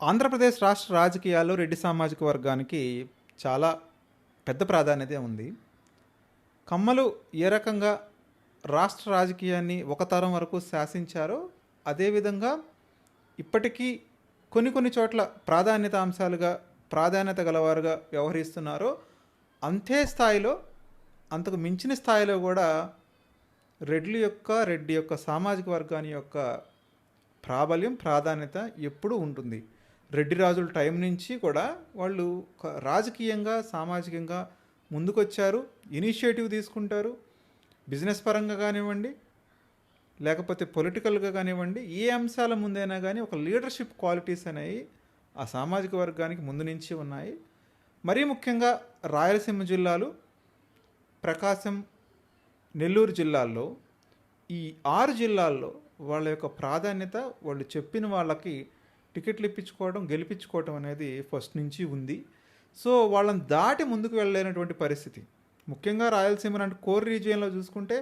ఆంధ్రప్రదేశ్ రాష్ట్ర రాజకీయాల్లో రెడ్డి సామాజిక వర్గానికి చాలా పెద్ద ప్రాధాన్యత ఉంది. కమ్మలు ఏ రకంగా రాష్ట్ర రాజకీయాన్ని ఒక తరం వరకు శాసించారో, అదేవిధంగా ఇప్పటికీ కొన్ని కొన్ని చోట్ల ప్రాధాన్యత అంశాలుగా ప్రాధాన్యత గలవారుగా వ్యవహరిస్తున్నారో, అంతే స్థాయిలో అంతకు మించిన స్థాయిలో కూడా రెడ్డి యొక్క సామాజిక వర్గాని యొక్క ప్రాబల్యం ప్రాధాన్యత ఎప్పుడూ ఉంటుంది. రెడ్డి రాజుల టైం నుంచి కూడా వాళ్ళు రాజకీయంగా సామాజికంగా ముందుకొచ్చారు, ఇనిషియేటివ్ తీసుకుంటారు. బిజినెస్ పరంగా కానివ్వండి, లేకపోతే పొలిటికల్గా కానివ్వండి, ఏ అంశాల ముందైనా కానీ ఒక లీడర్షిప్ క్వాలిటీస్ అనేవి ఆ సామాజిక వర్గానికి ముందు నుంచి ఉన్నాయి. మరీ ముఖ్యంగా రాయలసీమ జిల్లాలు, ప్రకాశం, నెల్లూరు జిల్లాల్లో, ఈ 6 జిల్లాల్లో వాళ్ళ యొక్క ప్రాధాన్యత వాళ్ళు చెప్పిన వాళ్ళకి టికెట్లు ఇప్పించుకోవడం, గెలిపించుకోవడం అనేది ఫస్ట్ నుంచి ఉంది. సో వాళ్ళని దాటి ముందుకు వెళ్ళలేనటువంటి పరిస్థితి. ముఖ్యంగా రాయలసీమ లాంటి కోర్ రీజియన్లో చూసుకుంటే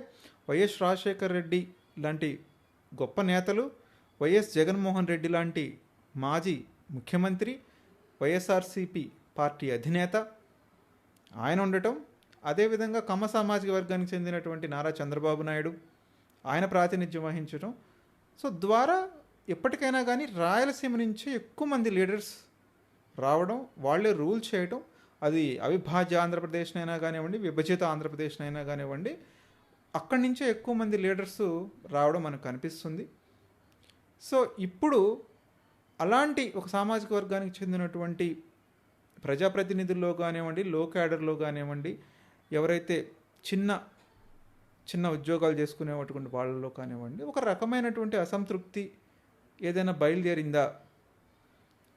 వైఎస్ రాజశేఖర్ రెడ్డి లాంటి గొప్ప నేతలు, వైఎస్ జగన్మోహన్ రెడ్డి లాంటి మాజీ ముఖ్యమంత్రి, వైఎస్ఆర్సిపి పార్టీ అధినేత ఆయన ఉండటం, అదేవిధంగా కమ్మ సామాజిక వర్గానికి చెందినటువంటి నారా చంద్రబాబు నాయుడు ఆయన ప్రాతినిధ్యం వహించడం. సో ద్వారా ఎప్పటికైనా కానీ రాయలసీమ నుంచి ఎక్కువ మంది లీడర్స్ రావడం, వాళ్ళే రూల్ చేయటం, అది అవిభాజ్య ఆంధ్రప్రదేశ్నైనా కానివ్వండి, విభజిత ఆంధ్రప్రదేశ్నైనా కానివ్వండి, అక్కడి నుంచే ఎక్కువ మంది లీడర్స్ రావడం మనకు కనిపిస్తుంది. సో ఇప్పుడు అలాంటి ఒక సామాజిక వర్గానికి చెందినటువంటి ప్రజాప్రతినిధుల్లో కానివ్వండి, లో క్యాడర్లో కానివ్వండి, ఎవరైతే చిన్న చిన్న ఉద్యోగాలు చేసుకునేటువంటి వాళ్ళలో కానివ్వండి, ఒక రకమైనటువంటి అసంతృప్తి ఏదైనా బయలుదేరిందా,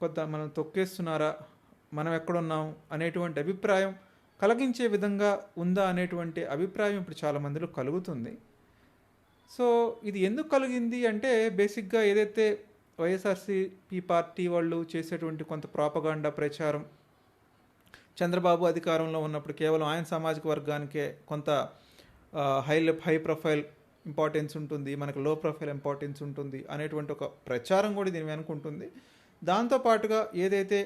కొంత మనం తొక్కేస్తున్నారా, మనం ఎక్కడున్నాం అనేటువంటి అభిప్రాయం కలిగించే విధంగా ఉందా అనేటువంటి అభిప్రాయం ఇప్పుడు చాలామందిలో కలుగుతుంది. సో ఇది ఎందుకు కలిగింది అంటే, బేసిక్గా ఏదైతే వైఎస్ఆర్సీపీ పార్టీ వాళ్ళు చేసేటువంటి కొంత ప్రాపగాండా ప్రచారం, చంద్రబాబు అధికారంలో ఉన్నప్పుడు కేవలం ఆయన సామాజిక వర్గానికే కొంత హై ప్రొఫైల్ ఇంపార్టెన్స్ ఉంటుంది, మనకు లో ప్రొఫైల్ ఇంపార్టెన్స్ ఉంటుంది అనేటువంటి ఒక ప్రచారం కూడా దీని వెనుక ఉంటుంది. దాంతోపాటుగా ఏదైతే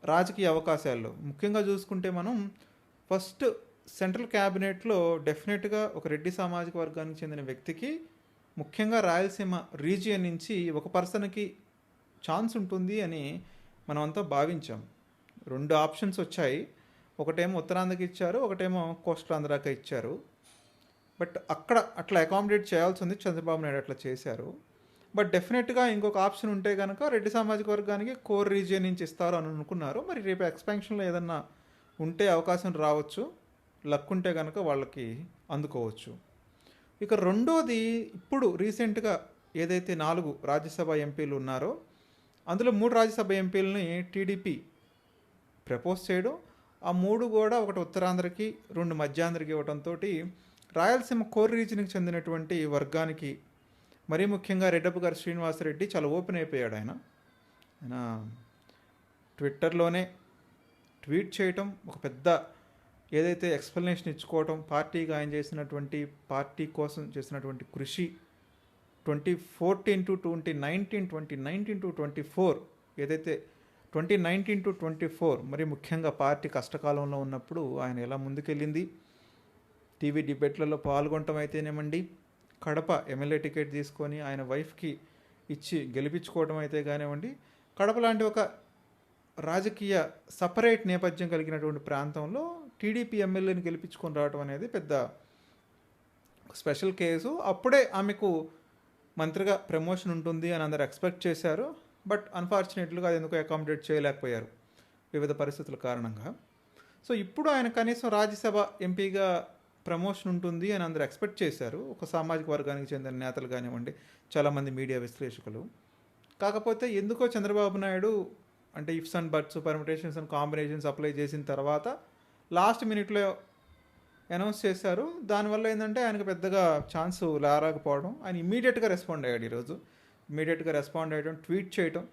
రాజకీయ అవకాశాల్లో ముఖ్యంగా చూసుకుంటే మనం ఫస్ట్ సెంట్రల్ క్యాబినెట్లో డెఫినెట్గా ఒక రెడ్డి సామాజిక వర్గానికి చెందిన వ్యక్తికి, ముఖ్యంగా రాయలసీమ రీజియన్ నుంచి ఒక పర్సన్కి ఛాన్స్ ఉంటుంది అని మనమంతా భావించాం. 2 ఆప్షన్స్ వచ్చాయి. ఒకటేమో ఉత్తరాంధ్రకి ఇచ్చారు, ఒకటేమో కోస్టల్ ఆంధ్రాకి ఇచ్చారు. బట్ అక్కడ అట్లా అకామిడేట్ చేయాల్సి ఉంది, చంద్రబాబు నాయుడు అట్లా చేశారు. బట్ డెఫినెట్గా ఇంకొక ఆప్షన్ ఉంటే కనుక రెడ్డి సామాజిక వర్గానికి కోర్ రీజియన్ నుంచి ఇస్తారు అని అనుకున్నారు. మరి రేపు ఎక్స్పాన్షన్లో ఏదన్నా ఉంటే అవకాశం రావచ్చు, లక్ ఉంటే కనుక వాళ్ళకి అందుకోవచ్చు. ఇక రెండోది, ఇప్పుడు రీసెంట్గా ఏదైతే 4 రాజ్యసభ ఎంపీలు ఉన్నారో అందులో 3 రాజ్యసభ ఎంపీలని టీడీపీ ప్రపోజ్ చేయడం, ఆ 3 కూడా ఒకటి ఉత్తరాంధ్రకి, 2 మధ్యాంధ్రకి ఇవ్వడంతో రాయలసీమ కోర్ రీజన్కి చెందినటువంటి వర్గానికి, మరీ ముఖ్యంగా రెడ్డప్ప గారు శ్రీనివాసరెడ్డి చాలా ఓపెన్ అయిపోయాడు. ఆయన ట్విట్టర్లోనే ట్వీట్ చేయటం, ఒక పెద్ద ఏదైతే ఎక్స్ప్లెనేషన్ ఇచ్చుకోవటం, పార్టీగా ఆయన చేసినటువంటి, పార్టీ కోసం చేసినటువంటి కృషి 2014 to 2019, 2019 to 24, ఏదైతే 2019 to 24 మరి ముఖ్యంగా పార్టీ కష్టకాలంలో ఉన్నప్పుడు ఆయన ఎలా ముందుకెళ్ళింది, టీవీ డిబేట్లలో పాల్గొనటం అయితేనేమండి, కడప ఎమ్మెల్యే టికెట్ తీసుకొని ఆయన వైఫ్కి ఇచ్చి గెలిపించుకోవడం అయితే కానివ్వండి, కడప లాంటి ఒక రాజకీయ సపరేట్ నేపథ్యం కలిగినటువంటి ప్రాంతంలో టీడీపీ ఎమ్మెల్యేని గెలిపించుకొని రావడం అనేది పెద్ద స్పెషల్ కేసు. అప్పుడే ఆమెకు మంత్రిగా ప్రమోషన్ ఉంటుంది అని అందరు ఎక్స్పెక్ట్ చేశారు. బట్ అన్ఫార్చునేట్లీగా అది ఎందుకు అకామిడేట్ చేయలేకపోయారు వివిధ పరిస్థితుల కారణంగా. సో ఇప్పుడు ఆయన కనీసం రాజ్యసభ ఎంపీగా ప్రమోషన్ ఉంటుంది అని అందరు ఎక్స్పెక్ట్ చేశారు, ఒక సామాజిక వర్గానికి చెందిన నేతలు కానివ్వండి, చాలామంది మీడియా విశ్లేషకులు. కాకపోతే ఎందుకో చంద్రబాబు నాయుడు అంటే ifs and buts, permutations and combinations apply చేసిన తర్వాత లాస్ట్ మినిట్లో అనౌన్స్ చేశారు. దానివల్ల ఏంటంటే ఆయనకు పెద్దగా ఛాన్స్ రాకపోవడం, ఆయన ఇమీడియట్గా రెస్పాండ్ అయ్యాడు. ఈరోజు ఇమీడియట్గా రెస్పాండ్ అయ్యడం, ట్వీట్ చేయడం,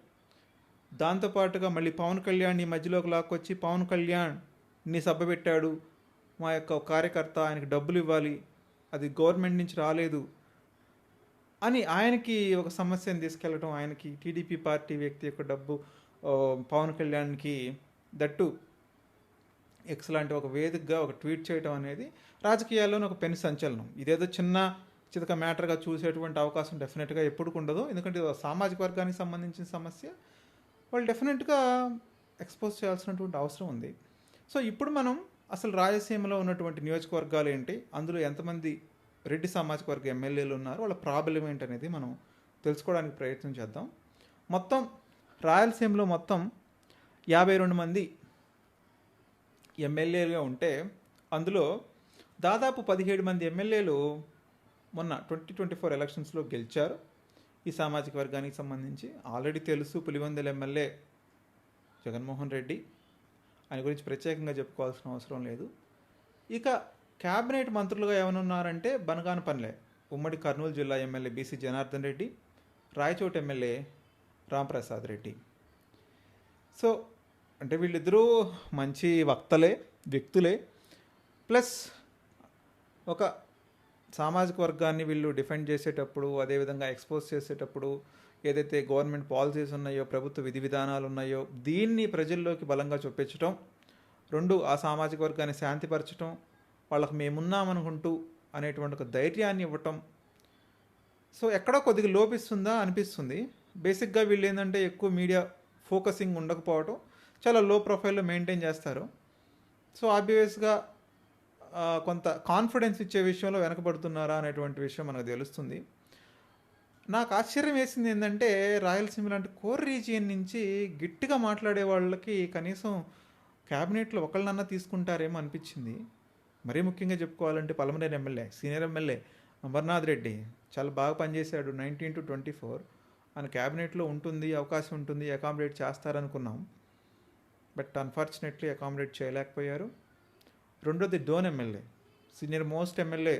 దాంతోపాటుగా మళ్ళీ పవన్ కళ్యాణ్ ఈ మధ్యలోకి లాక్కొచ్చి, పవన్ కళ్యాణ్ నీ సభ పెట్టాడు, మా యొక్క కార్యకర్త, ఆయనకు డబ్బులు ఇవ్వాలి, అది గవర్నమెంట్ నుంచి రాలేదు అని ఆయనకి ఒక సమస్యను తీసుకెళ్ళటం, ఆయనకి టీడీపీ పార్టీ వ్యక్తి యొక్క డబ్బు పవన్ కళ్యాణ్కి దట్టు ఎక్స్ లాంటి ఒక వేదికగా ఒక ట్వీట్ చేయడం అనేది రాజకీయాల్లోనే ఒక పెను సంచలనం. ఇదేదో చిన్న చితక మ్యాటర్గా చూసేటువంటి అవకాశం డెఫినెట్గా ఎప్పుడు ఉండదు. ఎందుకంటే ఇది సామాజిక వర్గానికి సంబంధించిన సమస్య, వాళ్ళు డెఫినెట్గా ఎక్స్పోజ్ చేయాల్సినటువంటి అవసరం ఉంది. సో ఇప్పుడు మనం అసలు రాయలసీమలో ఉన్నటువంటి నియోజకవర్గాలు ఏంటి, అందులో ఎంతమంది రెడ్డి సామాజిక వర్గ ఎమ్మెల్యేలు ఉన్నారు, వాళ్ళ ప్రాబ్లం ఏంటనేది మనం తెలుసుకోవడానికి ప్రయత్నం చేద్దాం. మొత్తం రాయలసీమలో మొత్తం 52 మంది ఎమ్మెల్యేలుగా ఉంటే అందులో దాదాపు 17 మంది ఎమ్మెల్యేలు మొన్న 2024 ఎలక్షన్స్లో గెలిచారు. ఈ సామాజిక వర్గానికి సంబంధించి ఆల్రెడీ తెలుసు, పులివెందుల ఎమ్మెల్యే జగన్మోహన్ రెడ్డి, ఆయన గురించి ప్రత్యేకంగా చెప్పుకోవాల్సిన అవసరం లేదు. ఇక క్యాబినెట్ మంత్రులుగా ఏమనున్నారంటే బనగానపల్లె ఉమ్మడి కర్నూలు జిల్లా MLA BC Janardhan Reddy, Rayachoti MLA Ramprasad Reddy. So అంటే వీళ్ళిద్దరూ మంచి వక్తలే, వ్యక్తులే, ప్లస్ ఒక సామాజిక వర్గాన్ని వీళ్ళు డిఫెండ్ చేసేటప్పుడు, అదేవిధంగా ఎక్స్పోజ్ చేసేటప్పుడు ఏదైతే గవర్నమెంట్ పాలసీస్ ఉన్నాయో, ప్రభుత్వ విధి విధానాలు ఉన్నాయో, దీన్ని ప్రజల్లోకి బలంగా చొప్పించటం, రెండు ఆ సామాజిక వర్గాన్ని శాంతిపరచటం, వాళ్ళకి మేమున్నామనుకుంటూ అనేటువంటి ఒక ధైర్యాన్ని ఇవ్వటం. సో ఎక్కడో కొద్దిగా లోపిస్తుందా అనిపిస్తుంది. బేసిక్గా వీళ్ళు ఏంటంటే ఎక్కువ మీడియా ఫోకసింగ్ ఉండకపోవటం, చాలా లో ప్రొఫైల్లో మెయింటైన్ చేస్తారు. సో ఆబ్వియస్గా కొంత కాన్ఫిడెన్స్ ఇచ్చే విషయంలో వెనకబడుతున్నారా అనేటువంటి విషయం మనకు తెలుస్తుంది. నాకు ఆశ్చర్యం వేసింది ఏంటంటే రాయలసీమ లాంటి కోర్ రీజియన్ నుంచి గట్టిగా మాట్లాడే వాళ్ళకి కనీసం క్యాబినెట్లో ఒకళ్ళనన్నా తీసుకుంటారేమో అనిపించింది. మరీ ముఖ్యంగా చెప్పుకోవాలంటే Palamaner MLA, senior MLA Amarnath Reddy చాలా బాగా పనిచేశాడు. 19 to 24 ఆయన క్యాబినెట్లో ఉంటుంది, అవకాశం ఉంటుంది, అకామిడేట్ చేస్తారనుకున్నాం. బట్ అన్ఫార్చునేట్లీ అకామిడేట్ చేయలేకపోయారు. రెండోది Dhone MLA, senior most MLA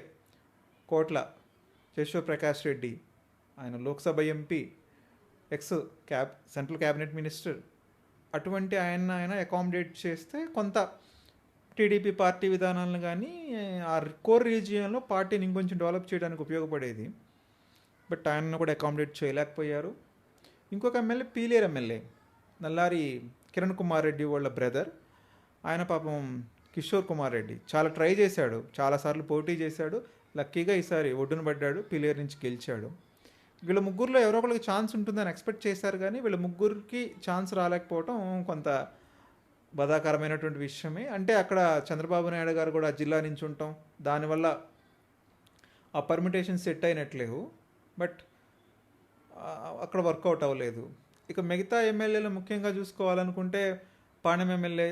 Kotla Shivaprakash Reddy, ఆయన Lok Sabha MP, ex central cabinet minister. అటువంటి ఆయన అకామిడేట్ చేస్తే కొంత టీడీపీ పార్టీ విధానాలను కానీ ఆ కోర్ రీజియన్లో పార్టీని ఇంకొంచెం డెవలప్ చేయడానికి ఉపయోగపడేది. బట్ ఆయనను కూడా అకామిడేట్ చేయలేకపోయారు. ఇంకొక ఎమ్మెల్యే పీలేరు ఎమ్మెల్యే నల్లారి కిరణ్ కుమార్ రెడ్డి వాళ్ళ బ్రదర్, ఆయన పాపం కిషోర్ కుమార్ రెడ్డి చాలా ట్రై చేశాడు, చాలాసార్లు పోటీ చేశాడు, లక్కీగా ఈసారి ఒడ్డున పడ్డాడు, పీలేరు నుంచి గెలిచాడు. వీళ్ళ ముగ్గురులో ఎవరో ఒకరికి ఛాన్స్ ఉంటుందని ఎక్స్పెక్ట్ చేశారు, కానీ వీళ్ళ ముగ్గురికి ఛాన్స్ రాలేకపోవటం కొంత బాధాకరమైనటువంటి విషయమే. అంటే అక్కడ చంద్రబాబు నాయుడు గారు కూడా జిల్లా నుంచి ఉండటం, దానివల్ల ఆ పర్మిటేషన్ సెట్ అయినట్లేవు, బట్ అక్కడ వర్కౌట్ అవ్వలేదు. ఇక మిగతా ఎమ్మెల్యేలు ముఖ్యంగా చూసుకోవాలనుకుంటే పాణెం ఎమ్మెల్యే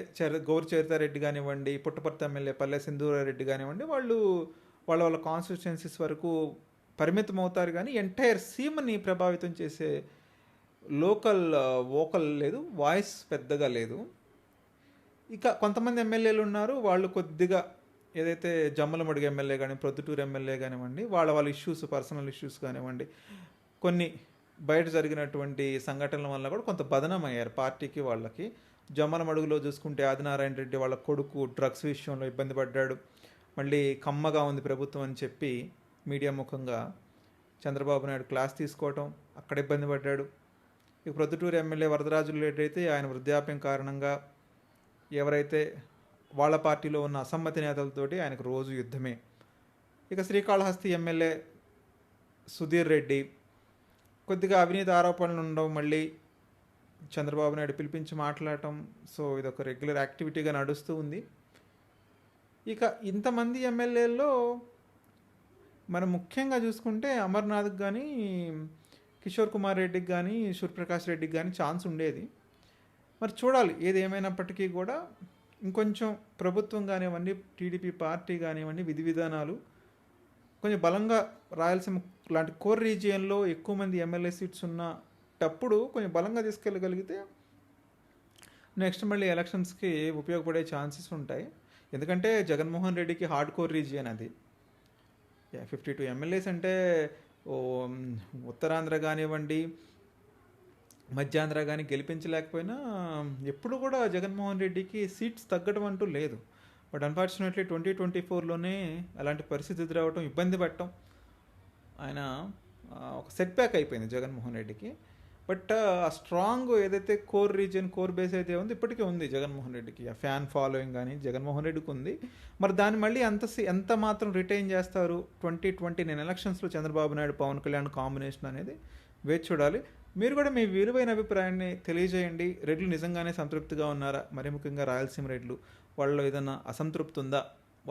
గౌరి చరితారెడ్డి కానివ్వండి, పుట్టపర్తి ఎమ్మెల్యే పల్లె సింధూరారెడ్డి కానివ్వండి, వాళ్ళు వాళ్ళ కాన్స్టిట్యుయెన్సీస్ వరకు పరిమితం అవుతారు, కానీ ఎంటైర్ సీమని ప్రభావితం చేసే లోకల్ వోకల్ లేదు, వాయిస్ పెద్దగా లేదు. ఇక కొంతమంది ఎమ్మెల్యేలు ఉన్నారు, వాళ్ళు కొద్దిగా ఏదైతే జమ్మలమడుగు ఎమ్మెల్యే కానీ, ప్రొద్దుటూరు ఎమ్మెల్యే కానివ్వండి, వాళ్ళ ఇష్యూస్, పర్సనల్ ఇష్యూస్ కానివ్వండి, కొన్ని బయట జరిగినటువంటి సంఘటనల వల్ల కూడా కొంత బదనం అయ్యారు పార్టీకి వాళ్ళకి. జమ్మలమడుగులో చూసుకుంటే ఆదినారాయణ రెడ్డి వాళ్ళ కొడుకు డ్రగ్స్ విషయంలో ఇబ్బంది పడ్డాడు, మళ్ళీ కమ్మగా ఉంది ప్రభుత్వం అని చెప్పి మీడియా ముఖంగా చంద్రబాబు నాయుడు క్లాస్ తీసుకోవటం, అక్కడ ఇబ్బంది పడ్డాడు. ఇక ప్రొద్దుటూరు ఎమ్మెల్యే వరదరాజుల రెడ్డి అయితే ఆయన వృద్ధాప్యం కారణంగా ఎవరైతే వాళ్ళ పార్టీలో ఉన్న అసమ్మతి నేతలతోటి ఆయనకు రోజు యుద్ధమే. ఇక శ్రీకాళహస్తి ఎమ్మెల్యే సుధీర్ రెడ్డి కొద్దిగా అవినీతి ఆరోపణలు ఉండవు, మళ్ళీ చంద్రబాబు నాయుడు పిలిపించి మాట్లాడటం. సో ఇదొక రెగ్యులర్ యాక్టివిటీగా నడుస్తూ ఉంది. ఇక ఇంతమంది ఎమ్మెల్యేల్లో మనం ముఖ్యంగా చూసుకుంటే అమర్నాథ్కి కానీ, కిషోర్ కుమార్ రెడ్డికి కానీ, సూర్యప్రకాష్ రెడ్డికి కానీ ఛాన్స్ ఉండేది. మరి చూడాలి, ఏది ఏమైనప్పటికీ కూడా ఇంకొంచెం ప్రభుత్వం కానివ్వండి, టీడీపీ పార్టీ కానివ్వండి, విధి విధానాలు కొంచెం బలంగా రాయలసీమ లాంటి కోర్ రీజియన్లో ఎక్కువ మంది ఎమ్మెల్యే సీట్స్ ఉన్నప్పుడు కొంచెం బలంగా తీసుకెళ్ళగలిగితే నెక్స్ట్ మళ్ళీ ఎలక్షన్స్కి ఉపయోగపడే ఛాన్సెస్ ఉంటాయి. ఎందుకంటే జగన్మోహన్ రెడ్డికి హార్డ్ కోర్ రీజియన్ అది. 52 ఎమ్మెల్యేస్ అంటే ఉత్తరాంధ్ర కానివ్వండి, మధ్యాంధ్ర కానీ గెలిపించలేకపోయినా ఎప్పుడు కూడా జగన్మోహన్ రెడ్డికి సీట్స్ తగ్గడం అంటూ లేదు. బట్ అన్ఫార్చునేట్లీ 2024లోనే అలాంటి పరిస్థితి ఎదురవటం, ఇబ్బంది పడటం, ఆయన ఒక సెట్ బ్యాక్ అయిపోయింది జగన్మోహన్ రెడ్డికి. బట్ ఆ స్ట్రాంగ్ ఏదైతే కోర్ రీజియన్, కోర్ బేస్ అయితే ఉందో ఇప్పటికీ ఉంది జగన్మోహన్ రెడ్డికి. ఆ ఫ్యాన్ ఫాలోయింగ్ కానీ జగన్మోహన్ రెడ్డికి ఉంది. మరి దాన్ని మళ్ళీ ఎంత మాత్రం రిటైన్ చేస్తారు 2029 ఎలక్షన్స్లో చంద్రబాబు నాయుడు పవన్ కళ్యాణ్ కాంబినేషన్ అనేది వేచి చూడాలి. మీరు కూడా మీ విలువైన అభిప్రాయాన్ని తెలియజేయండి. రెడ్లు నిజంగానే సంతృప్తిగా ఉన్నారా? మరి ముఖ్యంగా రాయలసీమ రెడ్లు వాళ్ళలో ఏదైనా అసంతృప్తి ఉందా?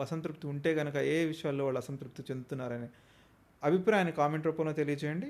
అసంతృప్తి ఉంటే కనుక ఏ విషయాల్లో వాళ్ళు అసంతృప్తి చెందుతున్నారనే అభిప్రాయాన్ని కామెంట్ రూపంలో తెలియజేయండి.